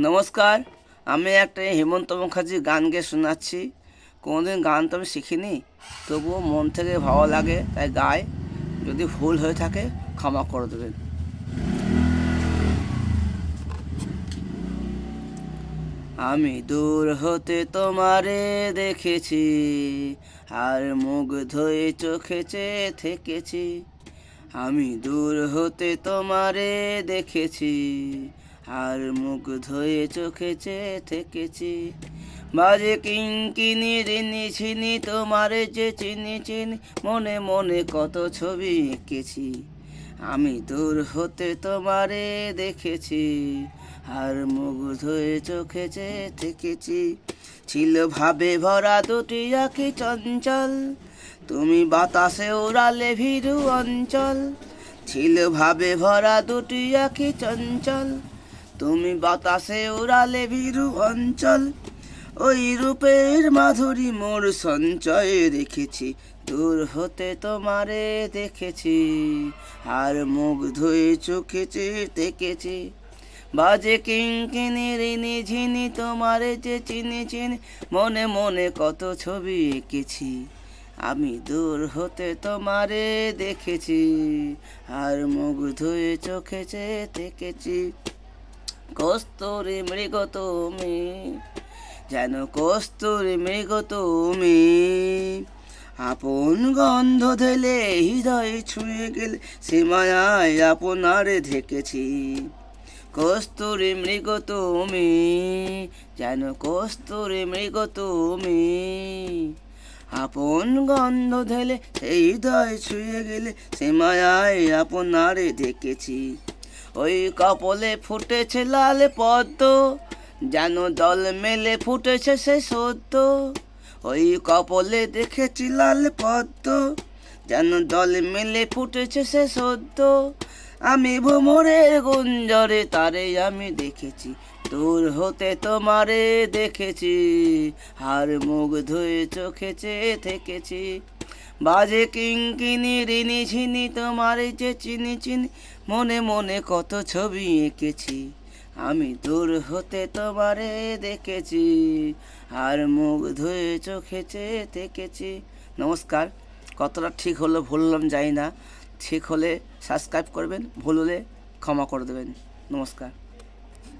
নমস্কার, আমি একটা হেমন্ত মুখার্জির গান গেয়ে শোনাচ্ছি। কোনোদিন গান তো আমি শিখিনি, তবুও মন থেকে ভালো লাগে তাই গাই। যদি ভুল হয়ে থাকে ক্ষমা করে দেবেন। আমি দূর হতে তোমারে দেখেছি, আর মুগ্ধ হয়ে চোখে চেয়ে থেকেছি। আমি দূর হতে তোমারে দেখেছি, আর মুগ্ধ হয়ে চোখে চেয়ে থেকেছি। বাজে কিঙ্কিনি ঋণী ছিনি তোমারে যে চিনি চিনি, মনে মনে কত ছবি এঁকেছি। আমি দূর হতে তোমারে দেখেছি, আর মুগ্ধ হয়ে চোখে চেয়ে থেকেছি। ছিল ভাবে ভরা দুটি আঁখি চঞ্চল, তুমি বাতাসে উড়ালে ভীরু অঞ্চল। ছিল ভাবে ভরা দুটি আঁখি চঞ্চল, তুমি বাতাসে উড়ালে ভীরু অঞ্চল। ওই রূপের মাধুরী মোর সঞ্চয়ে রেখেছি, দূর হতে তোমারে দেখেছি, আর মুগ্ধ হয়ে চোখে চেয়ে দেখেছি। বাজে কিঙ্কিনি ঋণী ঝিনি তোমারে যে চিনি চিনি, মনে মনে কত ছবি এঁকেছি। আমি দূর হতে তোমারে দেখেছি, আর মুগ্ধ হয়ে চোখে চেয়ে দেখেছি। কস্তুরী মৃগ তুমি, যেন কস্তুরী মৃগ তুমি, আপন গন্ধ ঢেলে হৃদয় ছুঁয়ে গেলে, সে মায়ায় আপনারে ঢেকেছি। কস্তুরী মৃগ তুমি, যেন কস্তুরী মৃগ তুমি, আপন গন্ধ ঢেলে সেই হৃদয় ছুঁয়ে গেলে, সে মায়ায় আপনারে ঢেকেছি। ওই কপলে ফুটেছে লাল পদ্ম, যেন দল মেলে ফুটেছে সে সদ্য। ওই কপলে দেখেছি লাল পদ্ম, যেন দল মেলে ফুটেছে সে সদ্য। আমি ভ্রমরের গুঞ্জরে তারে আমি দেখেছি, দূর হতে তোমারে দেখেছি, আর মুগ্ধ হয়ে চোখে চেয়ে থেকেছি। বাজে কিঙ্কিনি ঋণী ঝিনি তোমারে যে চিনি চিনি, মনে মনে কত ছবি এঁকেছি। আমি দূর হতে তোমারে দেখেছি, আর মুগ্ধ হয়ে চোখে চেয়ে থেকেছি। নমস্কার। কতটা ঠিক হলো বললাম জানি না, ঠিক হলে সাবস্ক্রাইব করবেন, ভুল হলে ক্ষমা করে দেবেন। নমস্কার।